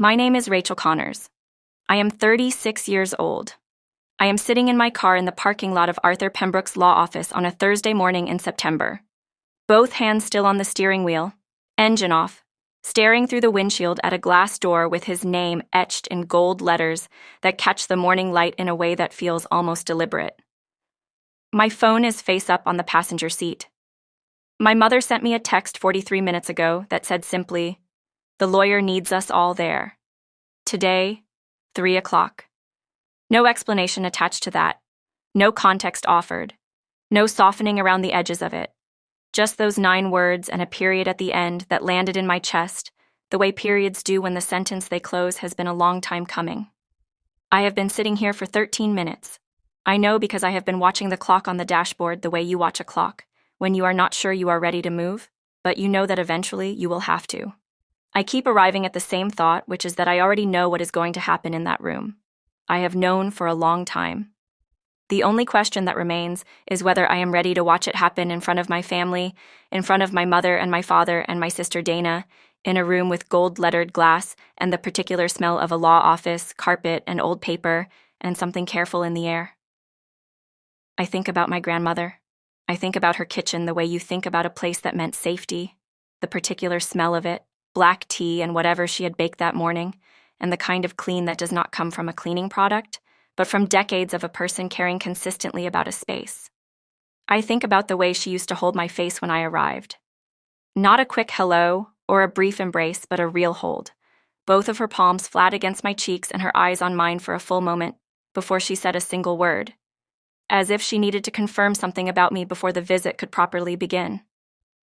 My name is Rachel Connors. I am 36 years old. I am sitting in my car in the parking lot of Arthur Pembrook's law office on a Thursday morning in September. Both hands still on the steering wheel, engine off, staring through the windshield at a glass door with his name etched in gold letters that catch the morning light in a way that feels almost deliberate. My phone is face up on the passenger seat. My mother sent me a text 43 minutes ago that said simply, "The lawyer needs us all there. Today, 3 o'clock. No explanation attached to that. No context offered. No softening around the edges of it. Just those 9 words and a period at the end that landed in my chest, the way periods do when the sentence they close has been a long time coming. I have been sitting here for 13 minutes. I know because I have been watching the clock on the dashboard the way you watch a clock, when you are not sure you are ready to move, but you know that eventually you will have to. I keep arriving at the same thought, which is that I already know what is going to happen in that room. I have known for a long time. The only question that remains is whether I am ready to watch it happen in front of my family, in front of my mother and my father and my sister Dana, in a room with gold-lettered glass and the particular smell of a law office, carpet, and old paper, and something careful in the air. I think about my grandmother. I think about her kitchen the way you think about a place that meant safety, the particular smell of it, black tea and whatever she had baked that morning, and the kind of clean that does not come from a cleaning product, but from decades of a person caring consistently about a space. I think about the way she used to hold my face when I arrived. Not a quick hello or a brief embrace, but a real hold. Both of her palms flat against my cheeks and her eyes on mine for a full moment before she said a single word, as if she needed to confirm something about me before the visit could properly begin.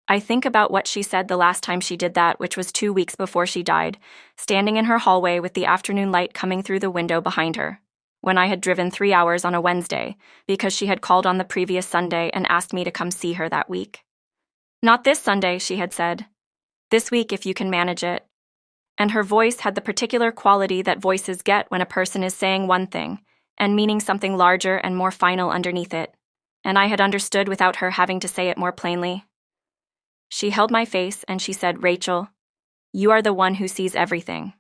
I think about what she said the last time she did that, which was 2 weeks before she died, standing in her hallway with the afternoon light coming through the window behind her, when I had driven 3 hours on a Wednesday because she had called on the previous Sunday and asked me to come see her that week. "Not this Sunday," she had said. "This week if you can manage it." And her voice had the particular quality that voices get when a person is saying one thing and meaning something larger and more final underneath it, and I had understood without her having to say it more plainly. She held my face and she said, "Rachel, you are the one who sees everything."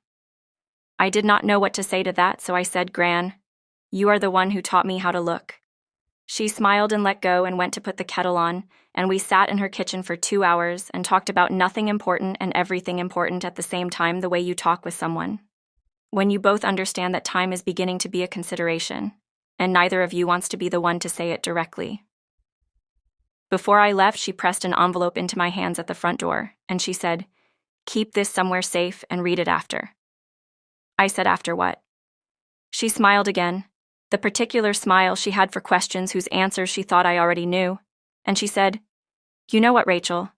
I did not know what to say to that, so I said, "Gran, you are the one who taught me how to look." She smiled and let go and went to put the kettle on, and we sat in her kitchen for 2 hours and talked about nothing important and everything important at the same time, the way you talk with someone, when you both understand that time is beginning to be a consideration, and neither of you wants to be the one to say it directly. Before I left, she pressed an envelope into my hands at the front door, and she said, "Keep this somewhere safe and read it after." I said, "After what?" She smiled again, the particular smile she had for questions whose answers she thought I already knew, and she said, "You know what, Rachel?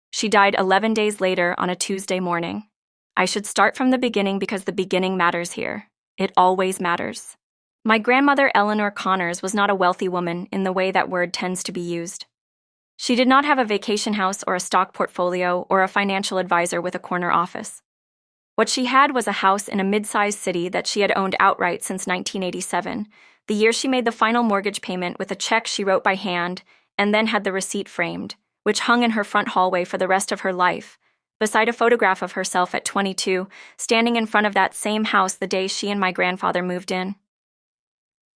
She died 11 days later on a Tuesday morning. I should start from the beginning because the beginning matters here. It always matters." My grandmother Eleanor Connors was not a wealthy woman in the way that word tends to be used. She did not have a vacation house or a stock portfolio or a financial advisor with a corner office. What she had was a house in a mid-sized city that she had owned outright since 1987, the year she made the final mortgage payment with a check she wrote by hand and then had the receipt framed, which hung in her front hallway for the rest of her life, beside a photograph of herself at 22, standing in front of that same house the day she and my grandfather moved in.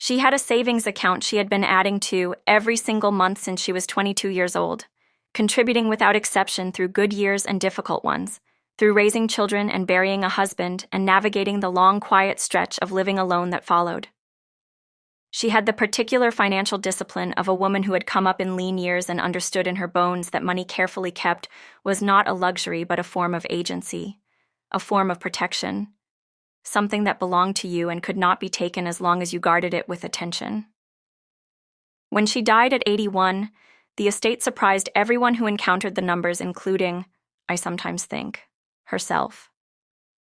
She had a savings account she had been adding to every single month since she was 22 years old, contributing without exception through good years and difficult ones, through raising children and burying a husband and navigating the long, quiet stretch of living alone that followed. She had the particular financial discipline of a woman who had come up in lean years and understood in her bones that money carefully kept was not a luxury but a form of agency, a form of protection, something that belonged to you and could not be taken as long as you guarded it with attention. When she died at 81, the estate surprised everyone who encountered the numbers, including, I sometimes think, herself.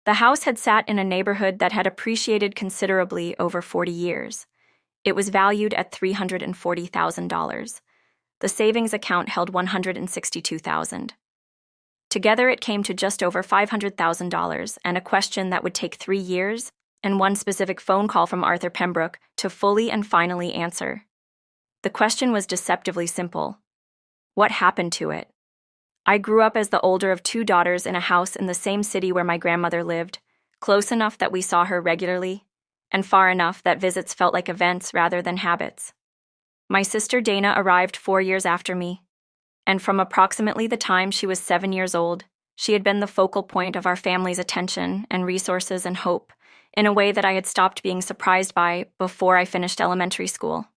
The house had sat in a neighborhood that had appreciated considerably over 40 years. It was valued at $340,000. The savings account held $162,000. Together it came to just over $500,000 and a question that would take 3 years and one specific phone call from Arthur Pembrook to fully and finally answer. The question was deceptively simple. What happened to it? I grew up as the older of 2 daughters in a house in the same city where my grandmother lived, close enough that we saw her regularly, and far enough that visits felt like events rather than habits. My sister Dana arrived 4 years after me, and from approximately the time she was 7 years old, she had been the focal point of our family's attention and resources and hope, in a way that I had stopped being surprised by before I finished elementary school.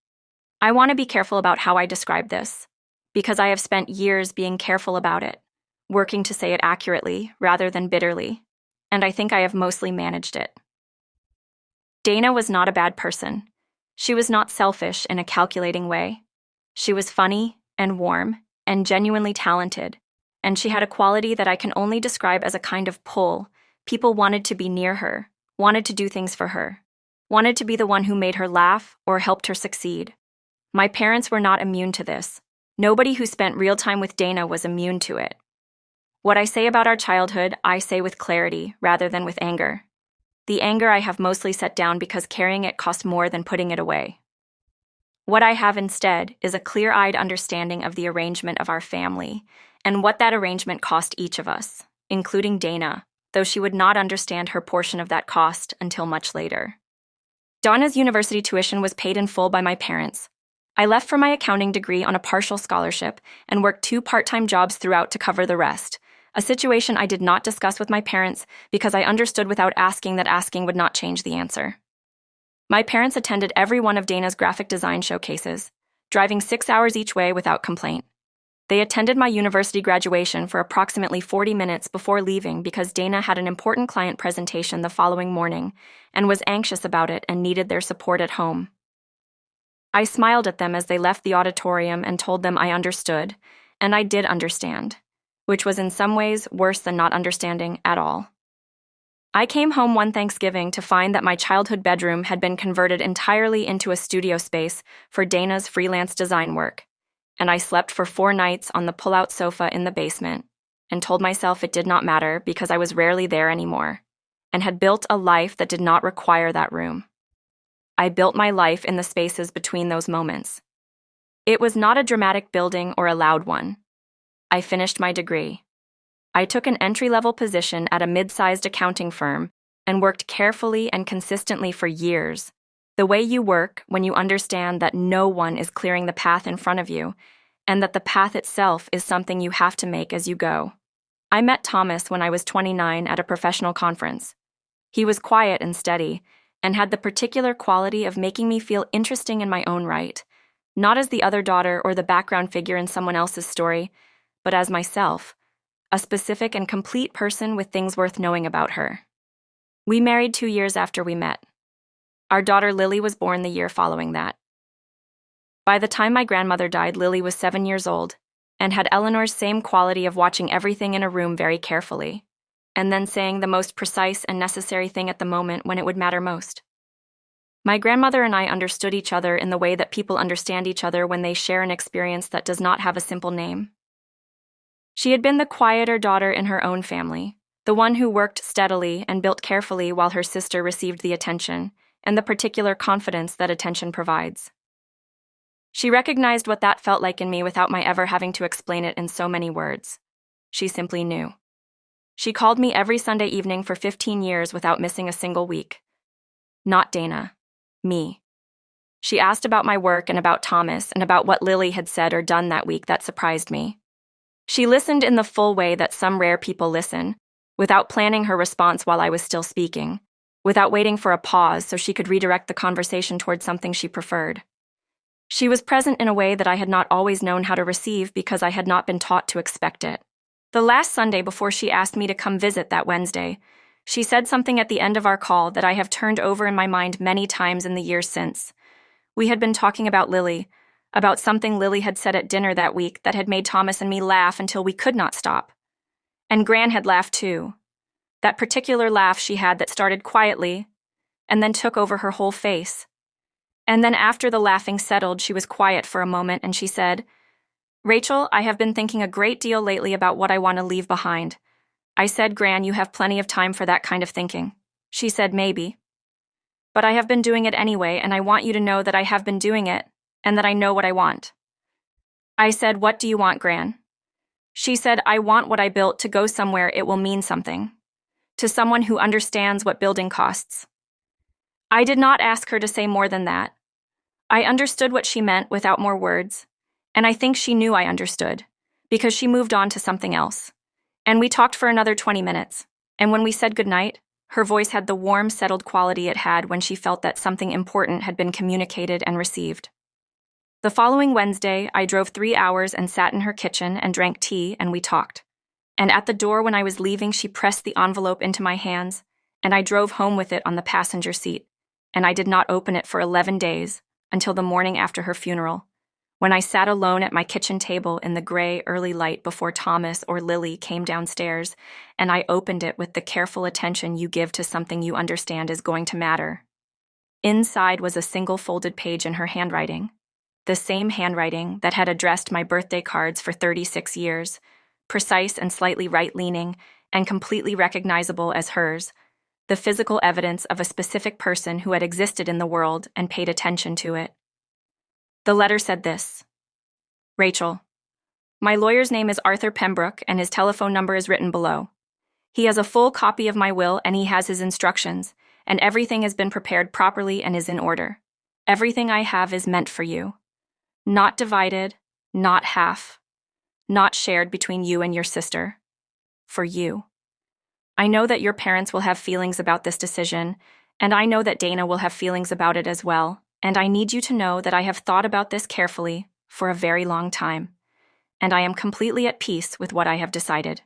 I want to be careful about how I describe this, because I have spent years being careful about it, working to say it accurately rather than bitterly, and I think I have mostly managed it. Dana was not a bad person. She was not selfish in a calculating way. She was funny and warm and genuinely talented, and she had a quality that I can only describe as a kind of pull. People wanted to be near her, wanted to do things for her, wanted to be the one who made her laugh or helped her succeed. My parents were not immune to this. Nobody who spent real time with Dana was immune to it. What I say about our childhood, I say with clarity rather than with anger. The anger I have mostly set down because carrying it cost more than putting it away. What I have instead is a clear-eyed understanding of the arrangement of our family and what that arrangement cost each of us, including Dana, though she would not understand her portion of that cost until much later. Donna's university tuition was paid in full by my parents. I left for my accounting degree on a partial scholarship and worked 2 part-time jobs throughout to cover the rest, a situation I did not discuss with my parents because I understood without asking that asking would not change the answer. My parents attended every one of Dana's graphic design showcases, driving 6 hours each way without complaint. They attended my university graduation for approximately 40 minutes before leaving because Dana had an important client presentation the following morning and was anxious about it and needed their support at home. I smiled at them as they left the auditorium and told them I understood, and I did understand, which was in some ways worse than not understanding at all. I came home one Thanksgiving to find that my childhood bedroom had been converted entirely into a studio space for Dana's freelance design work, and I slept for 4 nights on the pull-out sofa in the basement and told myself it did not matter because I was rarely there anymore and had built a life that did not require that room. I built my life in the spaces between those moments. It was not a dramatic building or a loud one. I finished my degree. I took an entry-level position at a mid-sized accounting firm and worked carefully and consistently for years, the way you work when you understand that no one is clearing the path in front of you and that the path itself is something you have to make as you go. I met Thomas when I was 29 at a professional conference. He was quiet and steady and had the particular quality of making me feel interesting in my own right, not as the other daughter or the background figure in someone else's story, but as myself, a specific and complete person with things worth knowing about her. We married 2 years after we met. Our daughter Lily was born the year following that. By the time my grandmother died, Lily was 7 years old and had Eleanor's same quality of watching everything in a room very carefully, and then saying the most precise and necessary thing at the moment when it would matter most. My grandmother and I understood each other in the way that people understand each other when they share an experience that does not have a simple name. She had been the quieter daughter in her own family, the one who worked steadily and built carefully while her sister received the attention and the particular confidence that attention provides. She recognized what that felt like in me without my ever having to explain it in so many words. She simply knew. She called me every Sunday evening for 15 years without missing a single week. Not Dana. Me. She asked about my work and about Thomas and about what Lily had said or done that week that surprised me. She listened in the full way that some rare people listen, without planning her response while I was still speaking, without waiting for a pause so she could redirect the conversation towards something she preferred. She was present in a way that I had not always known how to receive because I had not been taught to expect it. The last Sunday before she asked me to come visit that Wednesday, she said something at the end of our call that I have turned over in my mind many times in the years since. We had been talking about Lily, about something Lily had said at dinner that week that had made Thomas and me laugh until we could not stop. And Gran had laughed too. That particular laugh she had that started quietly and then took over her whole face. And then after the laughing settled, she was quiet for a moment and she said, "Rachel, I have been thinking a great deal lately about what I want to leave behind." I said, "Gran, you have plenty of time for that kind of thinking." She said, "Maybe. But I have been doing it anyway, and I want you to know that I have been doing it, and that I know what I want." I said, "What do you want, Gran?" She said, "I want what I built to go somewhere it will mean something." to someone who understands what building costs. I did not ask her to say more than that. I understood what she meant without more words, and I think she knew I understood, because she moved on to something else. And we talked for another 20 minutes, and when we said goodnight, her voice had the warm, settled quality it had when she felt that something important had been communicated and received. The following Wednesday, I drove 3 hours and sat in her kitchen and drank tea, and we talked. And at the door when I was leaving, she pressed the envelope into my hands, and I drove home with it on the passenger seat, and I did not open it for 11 days, until the morning after her funeral, when I sat alone at my kitchen table in the gray early light before Thomas or Lily came downstairs, and I opened it with the careful attention you give to something you understand is going to matter. Inside was a single folded page in her handwriting, the same handwriting that had addressed my birthday cards for 36 years, precise and slightly right-leaning, and completely recognizable as hers, the physical evidence of a specific person who had existed in the world and paid attention to it. The letter said this: Rachel, my lawyer's name is Arthur Pembrook, and his telephone number is written below. He has a full copy of my will, and he has his instructions, and everything has been prepared properly and is in order. Everything I have is meant for you. Not divided, not half, not shared between you and your sister. For you. I know that your parents will have feelings about this decision, and I know that Dana will have feelings about it as well, and I need you to know that I have thought about this carefully for a very long time, and I am completely at peace with what I have decided.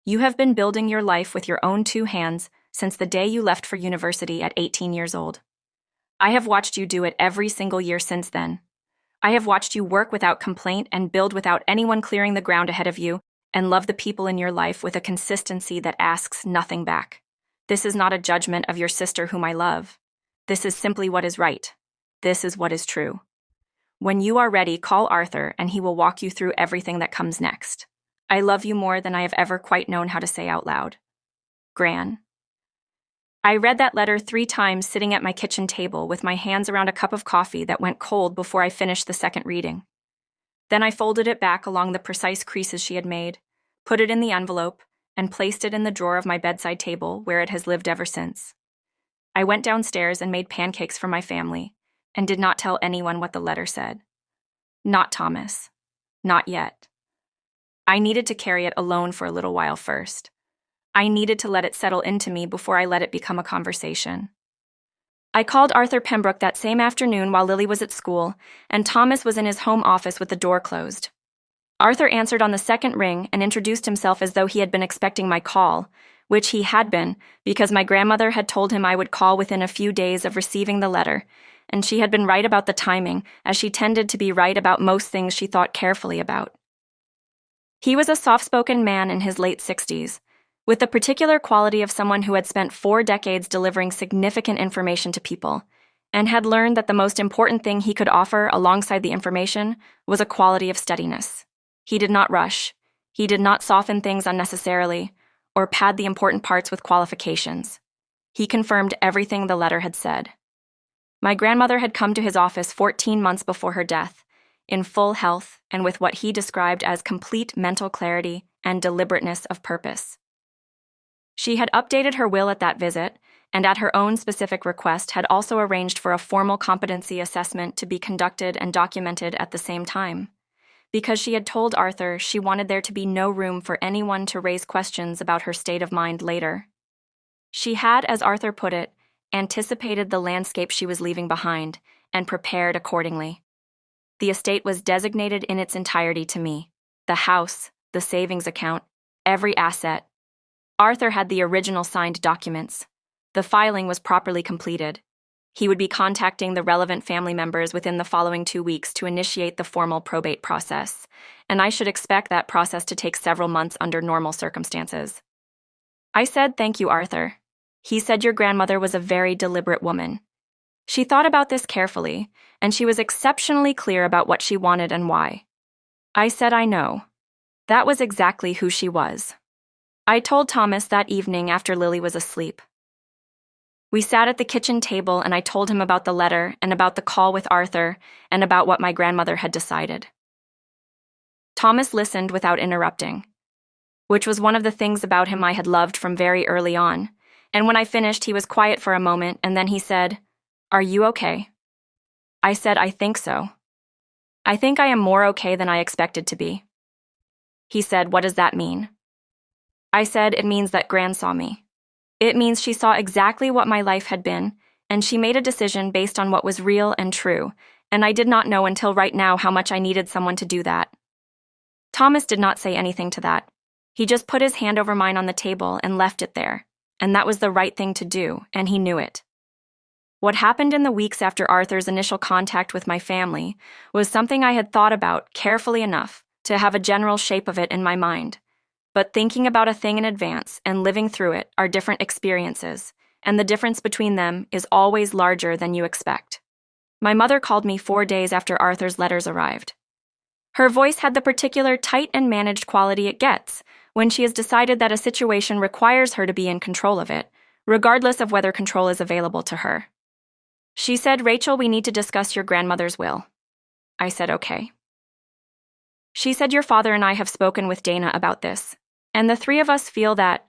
You have been building your life with your own 2 hands since the day you left for university at 18 years old. I have watched you do it every single year since then. I have watched you work without complaint and build without anyone clearing the ground ahead of you, and love the people in your life with a consistency that asks nothing back. This is not a judgment of your sister whom I love. This is simply what is right. This is what is true. When you are ready, call Arthur and he will walk you through everything that comes next. I love you more than I have ever quite known how to say out loud. Gran. I read that letter 3 times sitting at my kitchen table with my hands around a cup of coffee that went cold before I finished the second reading. Then I folded it back along the precise creases she had made, put it in the envelope, and placed it in the drawer of my bedside table where it has lived ever since. I went downstairs and made pancakes for my family, and did not tell anyone what the letter said. Not Thomas. Not yet. I needed to carry it alone for a little while first. I needed to let it settle into me before I let it become a conversation. I called Arthur Pembrook that same afternoon while Lily was at school, and Thomas was in his home office with the door closed. Arthur answered on the second ring and introduced himself as though he had been expecting my call, which he had been, because my grandmother had told him I would call within a few days of receiving the letter, and she had been right about the timing, as she tended to be right about most things she thought carefully about. He was a soft-spoken man in his late 60s, with the particular quality of someone who had spent 4 decades delivering significant information to people, and had learned that the most important thing he could offer alongside the information was a quality of steadiness. He did not rush, he did not soften things unnecessarily, or pad the important parts with qualifications. He confirmed everything the letter had said. My grandmother had come to his office 14 months before her death, in full health and with what he described as complete mental clarity and deliberateness of purpose. She had updated her will at that visit, and at her own specific request had also arranged for a formal competency assessment to be conducted and documented at the same time, because she had told Arthur she wanted there to be no room for anyone to raise questions about her state of mind later. She had, as Arthur put it, anticipated the landscape she was leaving behind and prepared accordingly. The estate was designated in its entirety to me: the house, the savings account, every asset. Arthur had the original signed documents. The filing was properly completed. He would be contacting the relevant family members within the following 2 weeks to initiate the formal probate process, and I should expect that process to take several months under normal circumstances. I said, "Thank you, Arthur." He said your grandmother was a very deliberate woman. She thought about this carefully, and she was exceptionally clear about what she wanted and why. I said, "I know." That was exactly who she was. I told Thomas that evening after Lily was asleep. We sat at the kitchen table and I told him about the letter and about the call with Arthur and about what my grandmother had decided. Thomas listened without interrupting. which was one of the things about him I had loved from very early on. And when I finished, he was quiet for a moment, and then he said, "Are you okay?" I said, "I think so. I think I am more okay than I expected to be." He said, "What does that mean?" I said, "It means that Gran saw me. It means she saw exactly what my life had been, and she made a decision based on what was real and true, and I did not know until right now how much I needed someone to do that." Thomas did not say anything to that. He just put his hand over mine on the table and left it there, and that was the right thing to do, and he knew it. What happened in the weeks after Arthur's initial contact with my family was something I had thought about carefully enough to have a general shape of it in my mind. But thinking about a thing in advance and living through it are different experiences, and the difference between them is always larger than you expect. My mother called me 4 days after Arthur's letters arrived. Her voice had the particular tight and managed quality it gets when she has decided that a situation requires her to be in control of it, regardless of whether control is available to her. She said, "Rachel, we need to discuss your grandmother's will." I said, "Okay." She said, "Your father and I have spoken with Dana about this, and the three of us feel that,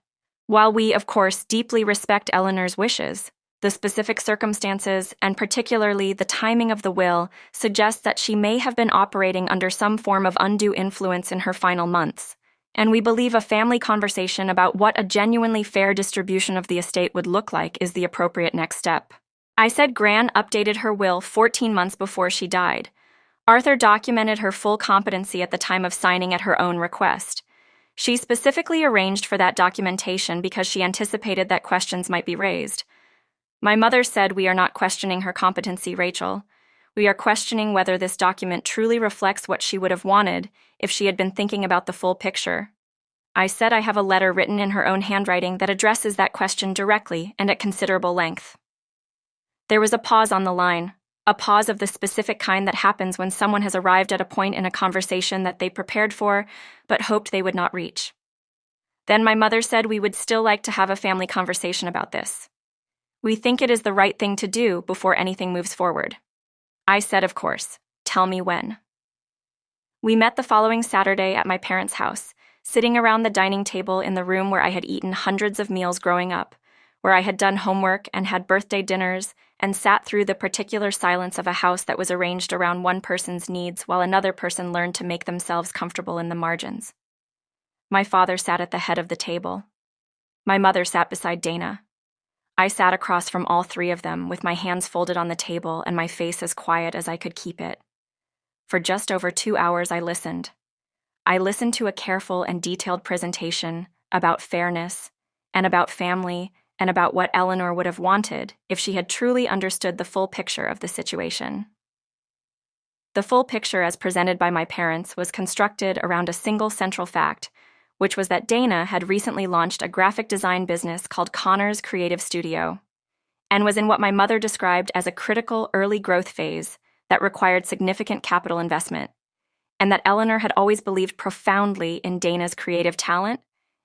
while we, of course, deeply respect Eleanor's wishes, the specific circumstances, and particularly the timing of the will, suggests that she may have been operating under some form of undue influence in her final months, and we believe a family conversation about what a genuinely fair distribution of the estate would look like is the appropriate next step." I said Gran updated her will 14 months before she died. Arthur documented her full competency at the time of signing at her own request. She specifically arranged for that documentation because she anticipated that questions might be raised. My mother said, "We are not questioning her competency, Rachel. We are questioning whether this document truly reflects what she would have wanted if she had been thinking about the full picture." I said I have a letter written in her own handwriting that addresses that question directly and at considerable length. There was a pause on the line, a pause of the specific kind that happens when someone has arrived at a point in a conversation that they prepared for but hoped they would not reach. Then my mother said, "We would still like to have a family conversation about this. We think it is the right thing to do before anything moves forward." I said, "Of course. Tell me when." We met the following Saturday at my parents' house, sitting around the dining table in the room where I had eaten hundreds of meals growing up, where I had done homework and had birthday dinners and sat through the particular silence of a house that was arranged around one person's needs while another person learned to make themselves comfortable in the margins. My father sat at the head of the table. My mother sat beside Dana. I sat across from all three of them with my hands folded on the table and my face as quiet as I could keep it. For just over 2 hours I listened. I listened to a careful and detailed presentation about fairness and about family and about what Eleanor would have wanted if she had truly understood the full picture of the situation. The full picture as presented by my parents was constructed around a single central fact, which was that Dana had recently launched a graphic design business called Connor's Creative Studio, and was in what my mother described as a critical early growth phase that required significant capital investment, and that Eleanor had always believed profoundly in Dana's creative talent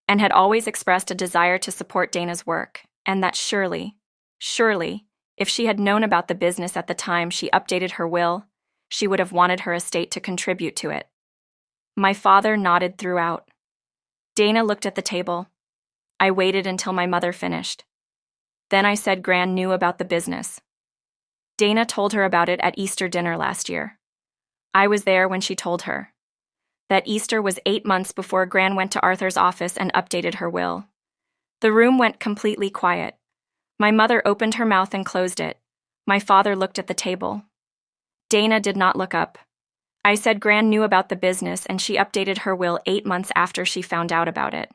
and had always expressed a desire to support Dana's work, and that surely, if she had known about the business at the time she updated her will, she would have wanted her estate to contribute to it. My father nodded throughout. Dana looked at the table. I waited until my mother finished. Then I said Gran knew about the business. Dana told her about it at Easter dinner last year. I was there when she told her. That Easter was 8 months before Gran went to Arthur's office and updated her will. The room went completely quiet. My mother opened her mouth and closed it. My father looked at the table. Dana did not look up. I said Gran knew about the business and she updated her will 8 months after she found out about it.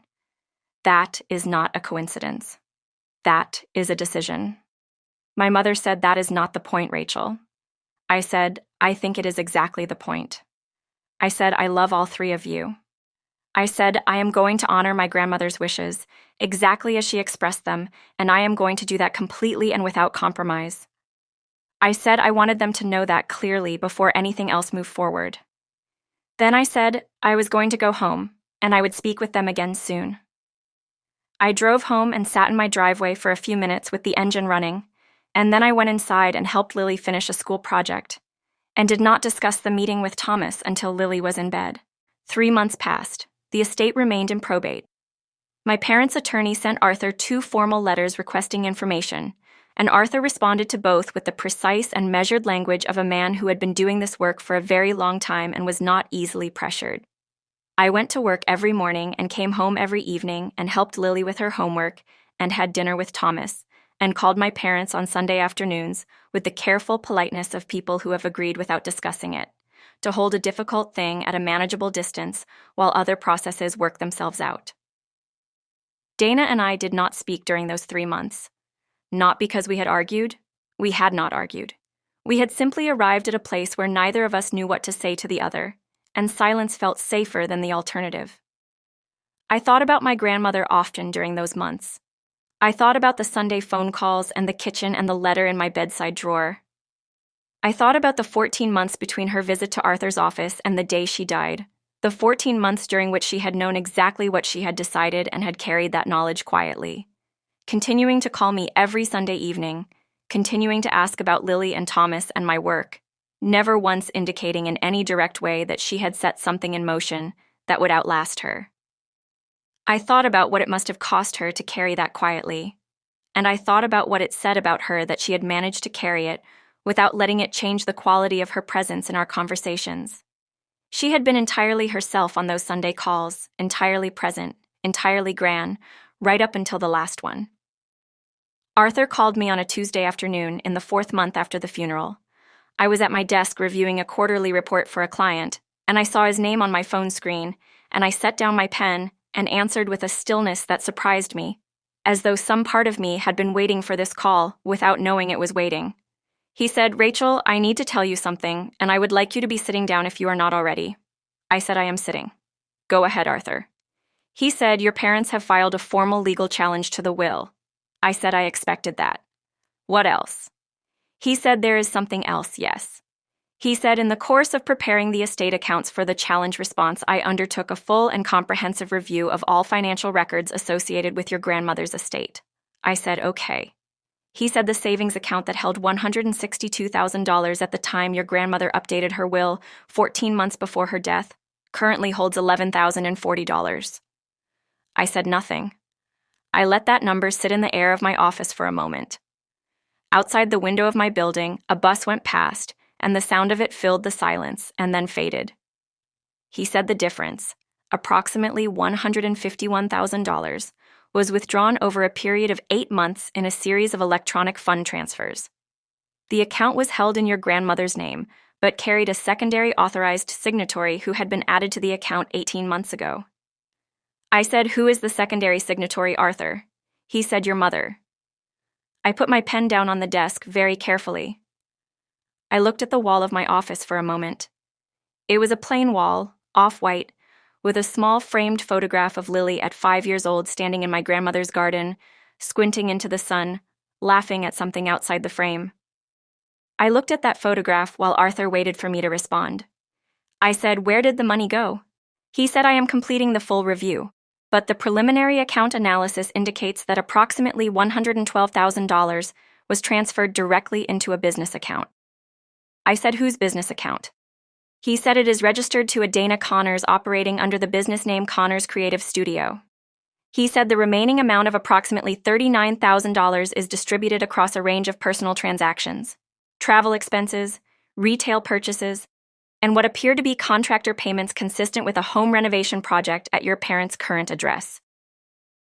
That is not a coincidence. That is a decision. My mother said that is not the point, Rachel. I said, I think it is exactly the point. I said, I love all three of you. I said, I am going to honor my grandmother's wishes, exactly as she expressed them, and I am going to do that completely and without compromise. I said I wanted them to know that clearly before anything else moved forward. Then I said I was going to go home, and I would speak with them again soon. I drove home and sat in my driveway for a few minutes with the engine running, and then I went inside and helped Lily finish a school project, and did not discuss the meeting with Thomas until Lily was in bed. 3 months passed. The estate remained in probate. My parents' attorney sent Arthur 2 formal letters requesting information, and Arthur responded to both with the precise and measured language of a man who had been doing this work for a very long time and was not easily pressured. I went to work every morning and came home every evening and helped Lily with her homework and had dinner with Thomas, and called my parents on Sunday afternoons with the careful politeness of people who have agreed without discussing it, to hold a difficult thing at a manageable distance while other processes work themselves out. Dana and I did not speak during those 3 months. Not because we had argued. We had not argued. We had simply arrived at a place where neither of us knew what to say to the other, and silence felt safer than the alternative. I thought about my grandmother often during those months. I thought about the Sunday phone calls and the kitchen and the letter in my bedside drawer. I thought about the 14 months between her visit to Arthur's office and the day she died, the 14 months during which she had known exactly what she had decided and had carried that knowledge quietly, continuing to call me every Sunday evening, continuing to ask about Lily and Thomas and my work, never once indicating in any direct way that she had set something in motion that would outlast her. I thought about what it must have cost her to carry that quietly, and I thought about what it said about her that she had managed to carry it without letting it change the quality of her presence in our conversations. She had been entirely herself on those Sunday calls, entirely present, entirely gran, right up until the last one. Arthur called me on a Tuesday afternoon in the 4th month after the funeral. I was at my desk reviewing a quarterly report for a client, and I saw his name on my phone screen, and I set down my pen and answered with a stillness that surprised me, as though some part of me had been waiting for this call without knowing it was waiting. He said, "Rachel, I need to tell you something, and I would like you to be sitting down if you are not already." I said, "I am sitting." "Go ahead, Arthur." He said, "Your parents have filed a formal legal challenge to the will." I said, "I expected that." "What else?" He said, "There is something else, yes." He said, "In the course of preparing the estate accounts for the challenge response, I undertook a full and comprehensive review of all financial records associated with your grandmother's estate." I said, "Okay." He said, "The savings account that held $162,000 at the time your grandmother updated her will 14 months before her death currently holds $11,040. I said nothing. I let that number sit in the air of my office for a moment. Outside the window of my building, a bus went past, and the sound of it filled the silence and then faded. He said the difference, approximately $151,000, was withdrawn over a period of 8 months in a series of electronic fund transfers. The account was held in your grandmother's name, but carried a secondary authorized signatory who had been added to the account 18 months ago. I said, "Who is the secondary signatory, Arthur?" He said, "Your mother." I put my pen down on the desk very carefully. I looked at the wall of my office for a moment. It was a plain wall, off-white, with a small framed photograph of Lily at 5 years old standing in my grandmother's garden, squinting into the sun, laughing at something outside the frame. I looked at that photograph while Arthur waited for me to respond. I said, "Where did the money go?" He said, "I am completing the full review, but the preliminary account analysis indicates that approximately $112,000 was transferred directly into a business account." I said, "Whose business account?" He said, "It is registered to a Dana Connors operating under the business name Connors Creative Studio." He said the remaining amount of approximately $39,000 is distributed across a range of personal transactions, travel expenses, retail purchases, and what appear to be contractor payments consistent with a home renovation project at your parents' current address.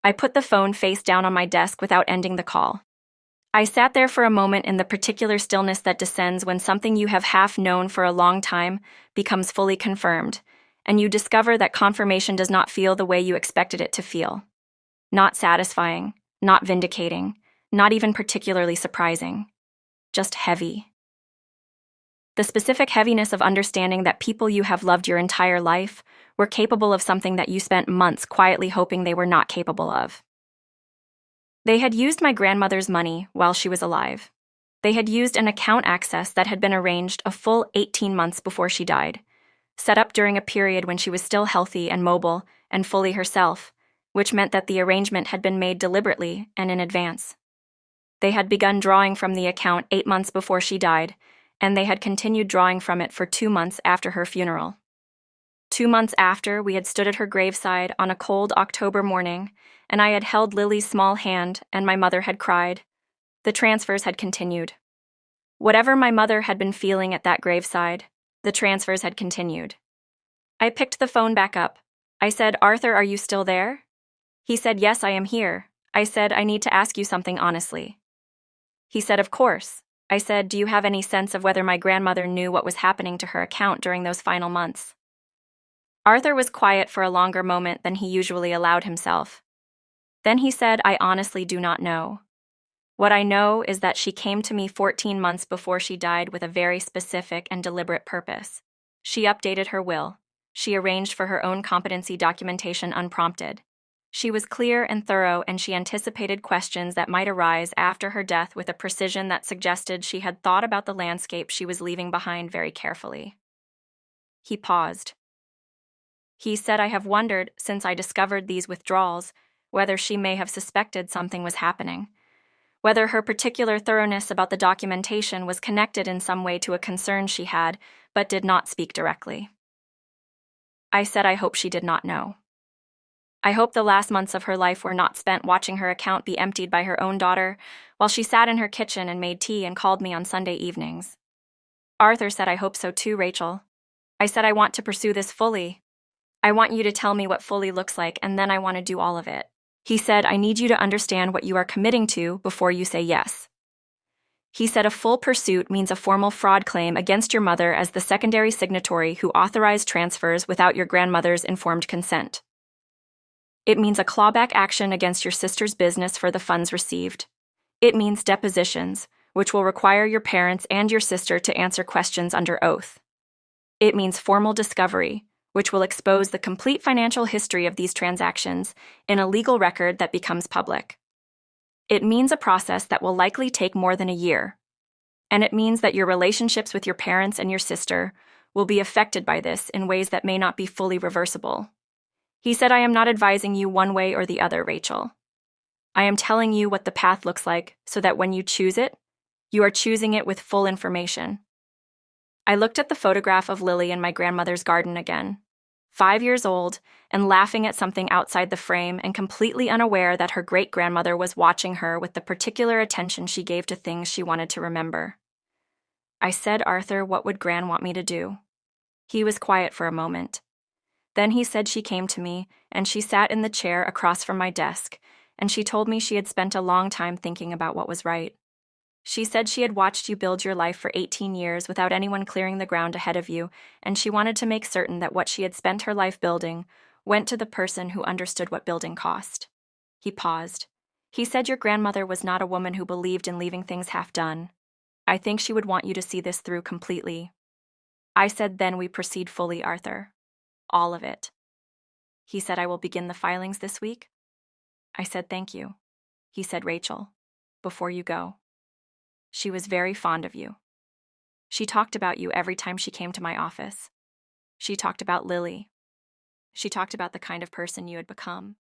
I put the phone face down on my desk without ending the call. I sat there for a moment in the particular stillness that descends when something you have half known for a long time becomes fully confirmed, and you discover that confirmation does not feel the way you expected it to feel. Not satisfying, not vindicating, not even particularly surprising. Just heavy. The specific heaviness of understanding that people you have loved your entire life were capable of something that you spent months quietly hoping they were not capable of. They had used my grandmother's money while she was alive. They had used an account access that had been arranged a full 18 months before she died, set up during a period when she was still healthy and mobile and fully herself, which meant that the arrangement had been made deliberately and in advance. They had begun drawing from the account 8 months before she died, and they had continued drawing from it for 2 months after her funeral. 2 months after, we had stood at her graveside on a cold October morning, and I had held Lily's small hand, and my mother had cried. The transfers had continued. Whatever my mother had been feeling at that graveside, the transfers had continued. I picked the phone back up. I said, "Arthur, are you still there?" He said, "Yes, I am here." I said, "I need to ask you something honestly." He said, "Of course." I said, "Do you have any sense of whether my grandmother knew what was happening to her account during those final months?" Arthur was quiet for a longer moment than he usually allowed himself. Then he said, "I honestly do not know. What I know is that she came to me 14 months before she died with a very specific and deliberate purpose. She updated her will. She arranged for her own competency documentation unprompted. She was clear and thorough, and she anticipated questions that might arise after her death with a precision that suggested she had thought about the landscape she was leaving behind very carefully." He paused. He said, "I have wondered, since I discovered these withdrawals, whether she may have suspected something was happening, whether her particular thoroughness about the documentation was connected in some way to a concern she had, but did not speak directly." I said I hope she did not know. I hope the last months of her life were not spent watching her account be emptied by her own daughter, while she sat in her kitchen and made tea and called me on Sunday evenings. Arthur said, "I hope so too, Rachel." I said, "I want to pursue this fully. I want you to tell me what fully looks like, and then I want to do all of it." He said, "I need you to understand what you are committing to before you say yes." He said, "A full pursuit means a formal fraud claim against your mother as the secondary signatory who authorized transfers without your grandmother's informed consent. It means a clawback action against your sister's business for the funds received. It means depositions, which will require your parents and your sister to answer questions under oath. It means formal discovery, which will expose the complete financial history of these transactions in a legal record that becomes public. It means a process that will likely take more than a year. And it means that your relationships with your parents and your sister will be affected by this in ways that may not be fully reversible." He said, "I am not advising you one way or the other, Rachel. I am telling you what the path looks like so that when you choose it, you are choosing it with full information." I looked at the photograph of Lily in my grandmother's garden again, 5 years old, and laughing at something outside the frame and completely unaware that her great-grandmother was watching her with the particular attention she gave to things she wanted to remember. I said, "Arthur, what would Gran want me to do?" He was quiet for a moment. Then he said she came to me, and she sat in the chair across from my desk, and she told me she had spent a long time thinking about what was right. She said she had watched you build your life for 18 years without anyone clearing the ground ahead of you, and she wanted to make certain that what she had spent her life building went to the person who understood what building cost. He paused. He said, "Your grandmother was not a woman who believed in leaving things half done. I think she would want you to see this through completely." I said, "Then we proceed fully, Arthur. All of it." He said, "I will begin the filings this week." I said, "Thank you." He said, "Rachel, before you go, she was very fond of you. She talked about you every time she came to my office. She talked about Lily. She talked about the kind of person you had become."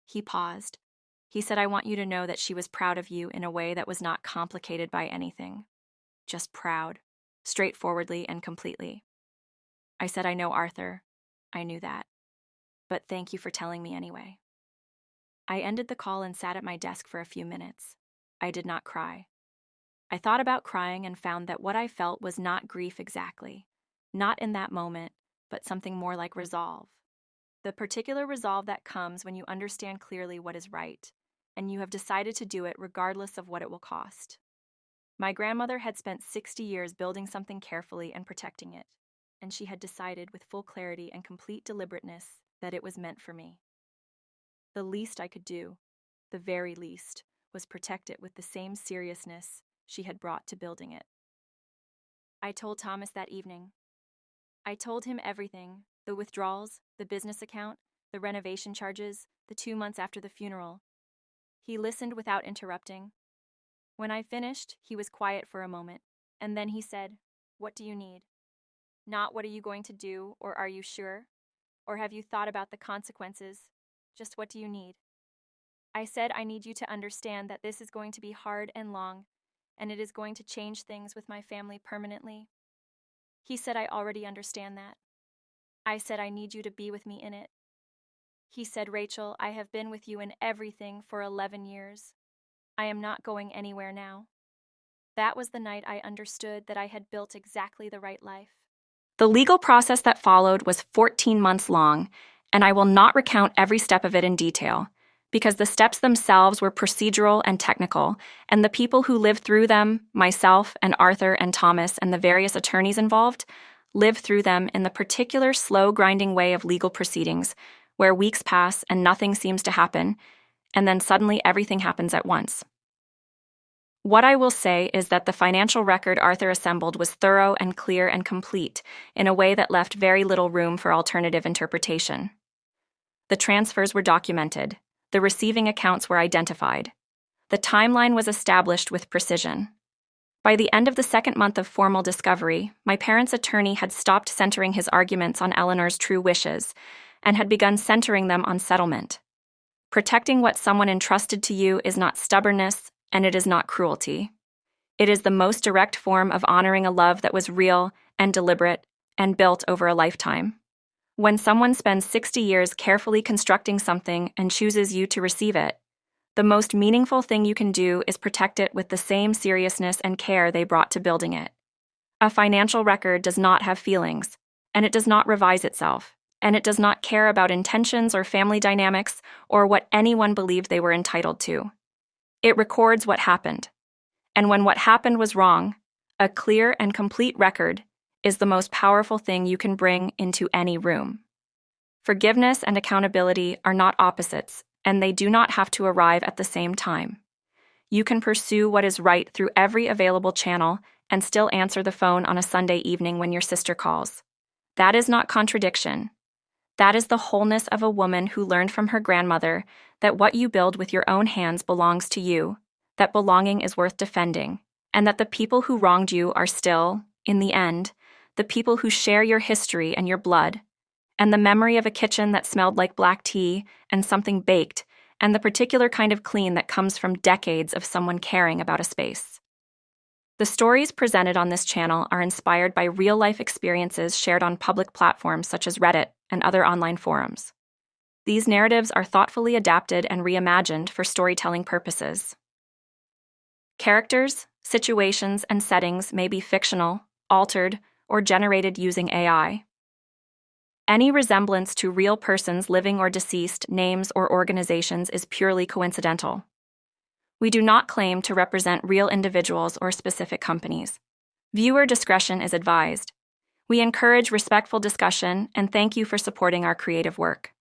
He paused. He said, "I want you to know that she was proud of you in a way that was not complicated by anything. Just proud, straightforwardly and completely." I said, "I know, Arthur. I knew that. But thank you for telling me anyway." I ended the call and sat at my desk for a few minutes. I did not cry. I thought about crying and found that what I felt was not grief exactly, not in that moment, but something more like resolve. The particular resolve that comes when you understand clearly what is right, and you have decided to do it regardless of what it will cost. My grandmother had spent 60 years building something carefully and protecting it, and she had decided with full clarity and complete deliberateness that it was meant for me. The least I could do, the very least, was protect it with the same seriousness she had brought to building it. I told Thomas that evening. I told him everything: the withdrawals, the business account, the renovation charges, the 2 months after the funeral. He listened without interrupting. When I finished, he was quiet for a moment, and then he said, "What do you need? Not what are you going to do, or are you sure? Or have you thought about the consequences? Just what do you need?" I said, "I need you to understand that this is going to be hard and long, and it is going to change things with my family permanently." He said, "I already understand that." I said, I need you to be with me in it. He said, Rachel, I have been with you in everything for 11 years. I am not going anywhere now. That was the night I understood that I had built exactly the right life. The legal process that followed was 14 months long, and I will not recount every step of it in detail, because the steps themselves were procedural and technical, and the people who lived through them, myself and Arthur and Thomas and the various attorneys involved, lived through them in the particular slow grinding way of legal proceedings, where weeks pass and nothing seems to happen, and then suddenly everything happens at once. What I will say is that the financial record Arthur assembled was thorough and clear and complete, in a way that left very little room for alternative interpretation. The transfers were documented. The receiving accounts were identified. The timeline was established with precision. By the end of the second month of formal discovery, my parents' attorney had stopped centering his arguments on Eleanor's true wishes and had begun centering them on settlement. Protecting what someone entrusted to you is not stubbornness, and it is not cruelty. It is the most direct form of honoring a love that was real and deliberate and built over a lifetime. When someone spends 60 years carefully constructing something and chooses you to receive it, the most meaningful thing you can do is protect it with the same seriousness and care they brought to building it. A financial record does not have feelings, and it does not revise itself, and it does not care about intentions or family dynamics or what anyone believed they were entitled to. It records what happened. And when what happened was wrong, a clear and complete record is the most powerful thing you can bring into any room. Forgiveness and accountability are not opposites, and they do not have to arrive at the same time. You can pursue what is right through every available channel and still answer the phone on a Sunday evening when your sister calls. That is not contradiction. That is the wholeness of a woman who learned from her grandmother that what you build with your own hands belongs to you, that belonging is worth defending, and that the people who wronged you are still, in the end, the people who share your history and your blood, and the memory of a kitchen that smelled like black tea and something baked, and the particular kind of clean that comes from decades of someone caring about a space. The stories presented on this channel are inspired by real-life experiences shared on public platforms such as Reddit and other online forums. These narratives are thoughtfully adapted and reimagined for storytelling purposes. Characters, situations, and settings may be fictional, altered, or generated using AI. Any resemblance to real persons living or deceased, names, or organizations is purely coincidental. We do not claim to represent real individuals or specific companies. Viewer discretion is advised. We encourage respectful discussion and thank you for supporting our creative work.